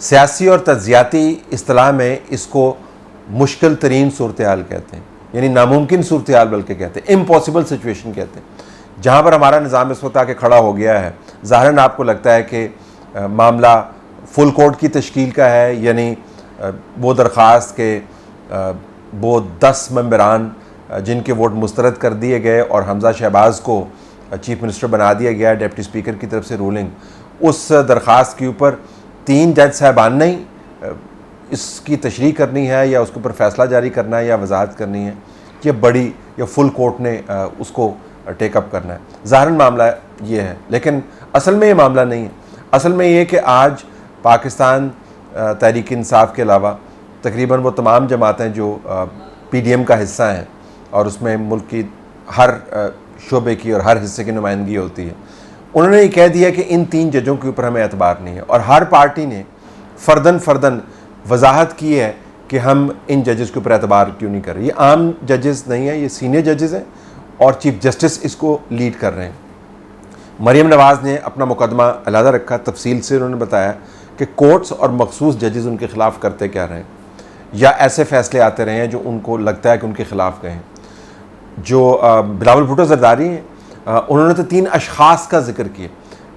سیاسی اور تجزیاتی اصطلاح میں اس کو مشکل ترین صورتحال کہتے ہیں، یعنی ناممکن صورتحال بلکہ کہتے ہیں، امپاسبل سچویشن کہتے ہیں، جہاں پر ہمارا نظام اس وقت آ کے کھڑا ہو گیا ہے۔ ظاہراً آپ کو لگتا ہے کہ معاملہ فل کورٹ کی تشکیل کا ہے، یعنی وہ درخواست کہ وہ 10 ممبران جن کے ووٹ مسترد کر دیے گئے اور حمزہ شہباز کو چیف منسٹر بنا دیا گیا ڈپٹی اسپیکر کی طرف سے رولنگ، اس درخواست کے اوپر 3 جج صاحبان نے اس کی تشریح کرنی ہے یا اس کے اوپر فیصلہ جاری کرنا ہے یا وضاحت کرنی ہے، یہ بڑی یا فل کورٹ نے اس کو ٹیک اپ کرنا ہے۔ ظاہراً معاملہ یہ ہے، لیکن اصل میں یہ معاملہ نہیں ہے۔ اصل میں یہ کہ آج پاکستان تحریک انصاف کے علاوہ تقریباً وہ تمام جماعتیں جو پی ڈی ایم کا حصہ ہیں اور اس میں ملک کی ہر شعبے کی اور ہر حصے کی نمائندگی ہوتی ہے، انہوں نے یہ کہہ دیا کہ ان 3 ججوں کے اوپر ہمیں اعتبار نہیں ہے، اور ہر پارٹی نے فرداً وضاحت کی ہے کہ ہم ان ججز کے اوپر اعتبار کیوں نہیں کر رہے۔ یہ عام ججز نہیں ہیں، یہ سینئر ججز ہیں اور چیف جسٹس اس کو لیڈ کر رہے ہیں۔ مریم نواز نے اپنا مقدمہ علیحدہ رکھا، تفصیل سے انہوں نے بتایا کہ کورٹس اور مخصوص ججز ان کے خلاف کرتے کیا رہے ہیں، یا ایسے فیصلے آتے رہے ہیں جو ان کو لگتا ہے کہ ان کے خلاف گئے ہیں۔ جو بلاول بھٹو زرداری ہیں، انہوں نے تو 3 اشخاص کا ذکر کیا،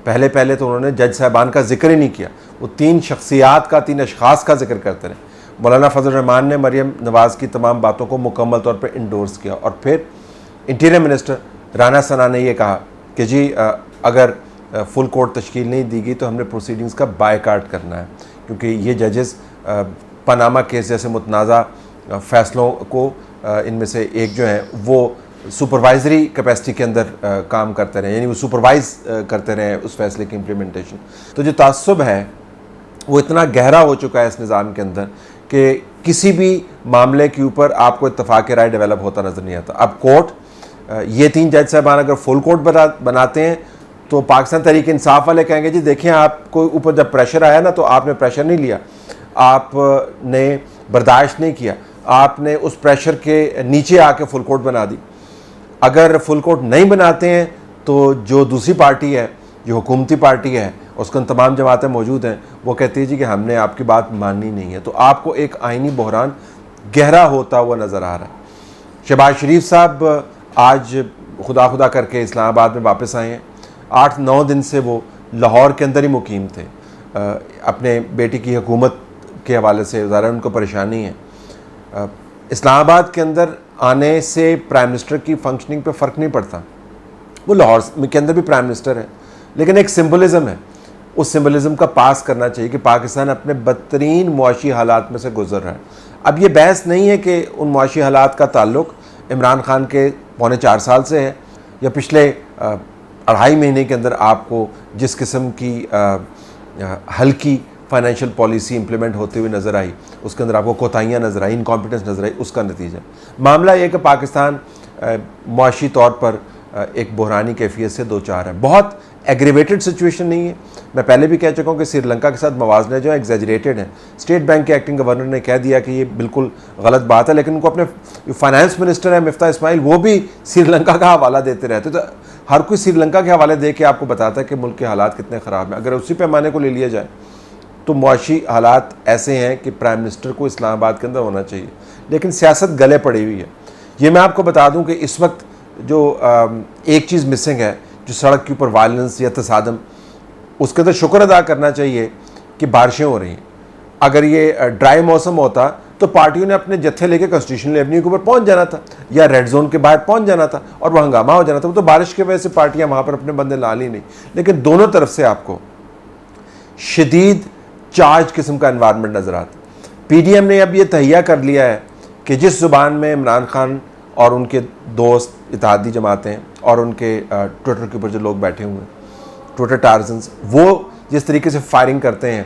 پہلے تو انہوں نے جج صاحبان کا ذکر ہی نہیں کیا، وہ 3 شخصیات کا 3 اشخاص کا ذکر کرتے رہے۔ مولانا فضل الرحمان نے مریم نواز کی تمام باتوں کو مکمل طور پر انڈورس کیا، اور پھر انٹیریئر منسٹر رانا ثنا نے یہ کہا کہ جی اگر فل کورٹ تشکیل نہیں دی گئی تو ہم نے پروسیڈنگز کا بائیکاٹ کرنا ہے، کیونکہ یہ ججز پاناما کیس جیسے متنازع فیصلوں کو ان میں سے ایک جو ہیں وہ سپروائزری کیپیسٹی کے اندر کام کرتے رہے، یعنی وہ سپروائز کرتے رہے اس فیصلے کی امپلیمنٹیشن۔ تو جو تعصب ہے وہ اتنا گہرا ہو چکا ہے اس نظام کے اندر کہ کسی بھی معاملے کے اوپر آپ کو اتفاق رائے ڈیولپ ہوتا نظر نہیں آتا۔ اب کورٹ یہ 3 جج صاحبان اگر فل کورٹ بناتے ہیں تو پاکستان تحریک انصاف والے کہیں گے جی دیکھیں آپ کو اوپر جب پریشر آیا نا تو آپ نے پریشر نہیں لیا، آپ نے برداشت نہیں کیا، آپ نے اس پریشر کے نیچے آ کے فل کورٹ بنا دی۔ اگر فل کورٹ نہیں بناتے ہیں تو جو دوسری پارٹی ہے، جو حکومتی پارٹی ہے، اس کو تمام جماعتیں موجود ہیں، وہ کہتی ہے جی کہ ہم نے آپ کی بات ماننی نہیں ہے، تو آپ کو ایک آئینی بحران گہرا ہوتا ہوا نظر آ رہا ہے۔ شہباز شریف صاحب آج خدا کر کے اسلام آباد میں واپس آئے ہیں، 8-9 دن سے وہ لاہور کے اندر ہی مقیم تھے، اپنے بیٹی کی حکومت کے حوالے سے ظاہر ان کو پریشانی ہے۔ اسلام آباد کے اندر آنے سے پرائم منسٹر کی فنکشننگ پہ فرق نہیں پڑتا، وہ لاہور کے اندر بھی پرائم منسٹر ہے، لیکن ایک سمبلزم ہے، اس سمبلزم کا پاس کرنا چاہیے کہ پاکستان اپنے بدترین معاشی حالات میں سے گزر رہا ہے۔ اب یہ بحث نہیں ہے کہ ان معاشی حالات کا تعلق عمران خان کے 3.25 سال سے ہے، یا پچھلے 2.5 مہینے کے اندر آپ کو جس قسم کی ہلکی فائنینشیل پالیسی امپلیمنٹ ہوتے ہوئے نظر آئی، اس کے اندر آپ کو کوتاہیاں نظر آئی، انکمپیٹنس نظر آئی، اس کا نتیجہ معاملہ یہ کہ پاکستان معاشی طور پر ایک بحرانی کیفیت سے دوچار ہے۔ بہت ایگریویٹڈ سچویشن نہیں ہے، میں پہلے بھی کہہ چکا ہوں کہ سری لنکا کے ساتھ موازنہ جو ہے ایگزیجریٹڈ ہے۔ اسٹیٹ بینک کے ایکٹنگ گورنر نے کہہ دیا کہ یہ بالکل غلط بات ہے، لیکن ان کو اپنے فائنانس منسٹر ہیں مفتاح اسماعیل، وہ بھی سری لنکا کا حوالہ دیتے رہتے، تو ہر کوئی سری لنکا کے حوالے دے کے آپ کو بتاتا ہے کہ ملک کے حالات کتنے خراب ہیں۔ اگر اسی پیمانے کو لے لیا جائے تو معاشی حالات ایسے ہیں کہ پرائم منسٹر کو اسلام آباد کے اندر ہونا چاہیے، لیکن سیاست گلے پڑی ہوئی ہے۔ یہ میں آپ کو بتا دوں کہ اس وقت جو ایک چیز مسنگ ہے، جو سڑک کے اوپر وائلنس یا تصادم، اس کے اندر شکر ادا کرنا چاہیے کہ بارشیں ہو رہی ہیں۔ اگر یہ ڈرائی موسم ہوتا تو پارٹیوں نے اپنے جتھے لے کے کانسٹیٹیوشنل ایونیو کے اوپر پہنچ جانا تھا یا ریڈ زون کے باہر پہنچ جانا تھا اور وہ ہنگامہ ہو جانا تھا۔ وہ تو بارش کی وجہ سے پارٹیاں وہاں پر اپنے بندے لا لی نہیں، لیکن دونوں طرف سے آپ کو شدید چارج قسم کا انوائرمنٹ نظر آتا۔ پی ڈی ایم نے اب یہ تہیہ کر لیا ہے کہ جس زبان میں عمران خان اور ان کے دوست اتحادی جماعتیں اور ان کے ٹویٹر کے اوپر جو لوگ بیٹھے ہوئے ہیں، ٹویٹر ٹارزنز، وہ جس طریقے سے فائرنگ کرتے ہیں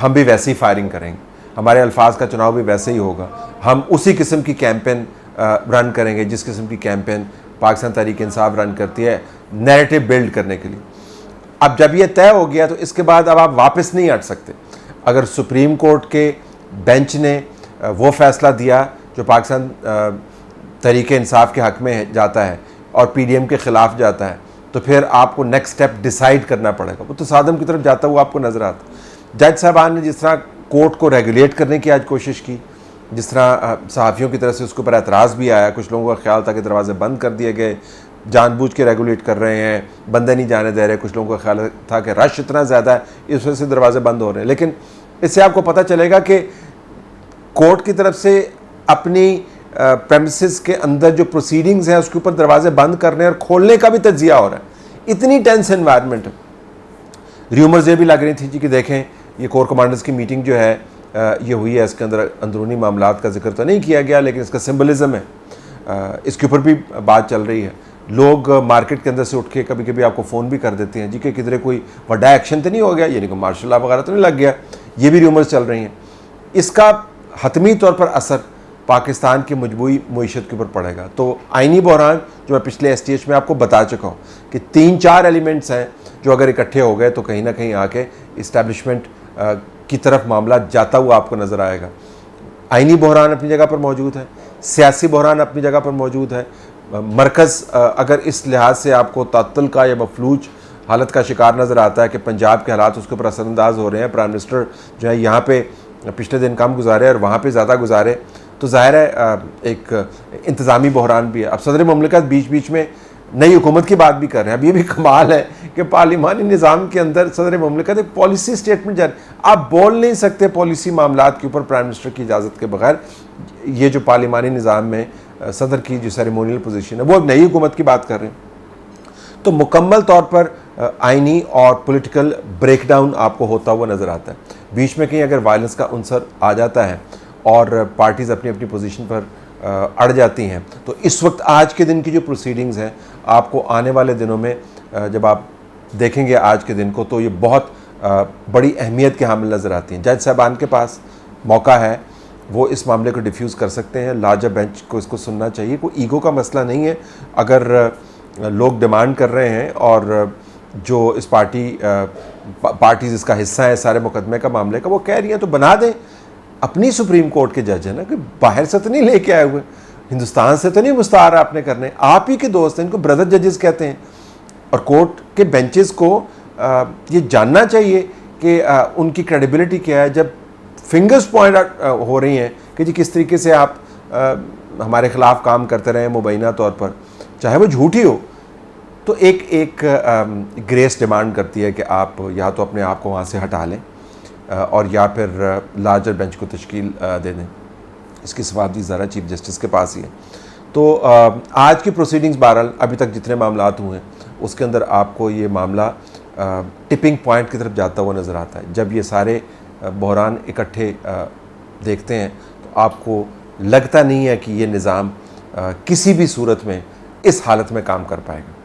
ہم بھی ویسے ہی فائرنگ کریں گے، ہمارے الفاظ کا چناؤ بھی ویسے ہی ہوگا، ہم اسی قسم کی کیمپین رن کریں گے جس قسم کی کیمپین پاکستان تحریک انصاف رن کرتی ہے نیریٹو بلڈ کرنے کے لیے۔ اب جب یہ طے ہو گیا تو اس کے بعد اب آپ واپس نہیں ہٹ سکتے۔ اگر سپریم کورٹ کے بینچ نے وہ فیصلہ دیا جو پاکستان تحریک انصاف کے حق میں جاتا ہے اور پی ڈی ایم کے خلاف جاتا ہے، تو پھر آپ کو نیکسٹ سٹیپ ڈیسائیڈ کرنا پڑے گا۔ وہ تصادم کی طرف جاتا ہوا آپ کو نظر آتا۔ جج صاحبان نے جس طرح کورٹ کو ریگولیٹ کرنے کی آج کوشش کی، جس طرح صحافیوں کی طرف سے اس کے اوپر اعتراض بھی آیا، کچھ لوگوں کا خیال تھا کہ دروازے بند کر دیے گئے، جان بوجھ کے ریگولیٹ کر رہے ہیں، بندے نہیں جانے دے رہے، کچھ لوگوں کا خیال تھا کہ رش اتنا زیادہ ہے اس وجہ سے دروازے بند ہو رہے ہیں. لیکن اس سے آپ کو پتہ چلے گا کہ کورٹ کی طرف سے اپنی پریمیسز کے اندر جو پروسیڈنگز ہیں اس کے اوپر دروازے بند کرنے اور کھولنے کا بھی تجزیہ ہو رہا ہے. اتنی ٹینس انوائرمنٹ ہے. ریومرز یہ بھی لگ رہی تھی جی کہ دیکھیں یہ کور کمانڈرز کی میٹنگ جو ہے یہ ہوئی ہے، اس کے اندر اندرونی معاملات کا ذکر تو نہیں کیا گیا لیکن اس کا سمبلزم ہے، اس کے اوپر بھی بات چل رہی ہے. لوگ مارکیٹ کے اندر سے اٹھ کے کبھی کبھی آپ کو فون بھی کر دیتے ہیں جی کہ کدھر کوئی بڑا ایکشن تو نہیں ہو گیا، یعنی کہ مارشل لا وغیرہ تو نہیں لگ گیا. یہ بھی ریومرز چل رہی ہیں. اس کا حتمی طور پر اثر پاکستان کی مجموعی معیشت کے اوپر پڑے گا. تو آئینی بحران جو میں پچھلے STH میں آپ کو بتا چکا ہوں کہ 3-4 ایلیمنٹس ہیں جو اگر اکٹھے ہو گئے تو کہیں نہ کہیں آ کے اسٹیبلشمنٹ کی طرف معاملہ جاتا ہوا آپ کو نظر آئے گا. آئینی بحران اپنی جگہ پر موجود ہے، سیاسی بحران اپنی جگہ پر موجود ہے. مرکز اگر اس لحاظ سے آپ کو تعطل کا یا مفلوج حالت کا شکار نظر آتا ہے کہ پنجاب کے حالات اس کے اوپر اثر انداز ہو رہے ہیں، پرائم منسٹر جو ہے یہاں پہ پچھلے دن کم گزارے اور وہاں پہ زیادہ گزارے، تو ظاہر ہے ایک انتظامی بحران بھی ہے. اب صدر مملکت بیچ بیچ میں نئی حکومت کی بات بھی کر رہے ہیں. اب یہ بھی کمال ہے کہ پارلیمانی نظام کے اندر صدر مملکت ایک پالیسی سٹیٹمنٹ جاری، آپ بول نہیں سکتے پالیسی معاملات کے اوپر پرائم منسٹر کی اجازت کے بغیر. یہ جو پارلیمانی نظام میں صدر کی جو سیریمونیل پوزیشن ہے وہ اب نئی حکومت کی بات کر رہے ہیں. تو مکمل طور پر آئینی اور پولیٹیکل بریک ڈاؤن آپ کو ہوتا ہوا نظر آتا ہے. بیچ میں کہیں اگر وائلنس کا عنصر آ جاتا ہے اور پارٹیز اپنی اپنی پوزیشن پر اڑ جاتی ہیں تو اس وقت آج کے دن کی جو پروسیڈنگز ہیں آپ کو آنے والے دنوں میں جب آپ دیکھیں گے آج کے دن کو تو یہ بہت بڑی اہمیت کے حامل نظر آتی ہیں. جج صاحبان کے پاس موقع ہے، وہ اس معاملے کو ڈیفیوز کر سکتے ہیں. لارجر بینچ کو اس کو سننا چاہیے. کوئی ایگو کا مسئلہ نہیں ہے. اگر لوگ ڈیمانڈ کر رہے ہیں اور جو اس پارٹیز اس کا حصہ ہیں سارے مقدمے کا معاملے کا وہ کہہ رہی ہیں تو بنا دیں. اپنی سپریم کورٹ کے جج ہیں نا، کہ باہر سے تو نہیں لے کے آئے ہوئے، ہندوستان سے تو نہیں مستعار آپ نے کرنے، آپ ہی کے دوست ہیں، ان کو بردر ججز کہتے ہیں. اور کورٹ کے بینچز کو یہ جاننا چاہیے کہ ان کی کریڈیبلٹی کیا ہے جب فنگرز پوائنٹ ہو رہی ہیں کہ جی کس طریقے سے آپ ہمارے خلاف کام کرتے رہے مبینہ طور پر، چاہے وہ جھوٹی ہو. تو ایک گریس ڈیمانڈ کرتی ہے کہ آپ یا تو اپنے آپ کو وہاں سے ہٹا لیں اور یا پھر لارجر بینچ کو تشکیل دے دیں. اس کی صفاتی ذرا چیف جسٹس کے پاس ہی ہے. تو آج کی پروسیڈنگز بہرحال ابھی تک جتنے معاملات ہوئے ہیں اس کے اندر آپ کو یہ معاملہ ٹپنگ پوائنٹ کی طرف جاتا ہوا نظر آتا ہے. جب یہ سارے بحران اکٹھے دیکھتے ہیں تو آپ کو لگتا نہیں ہے کہ یہ نظام کسی بھی صورت میں اس حالت میں کام کر پائے گا.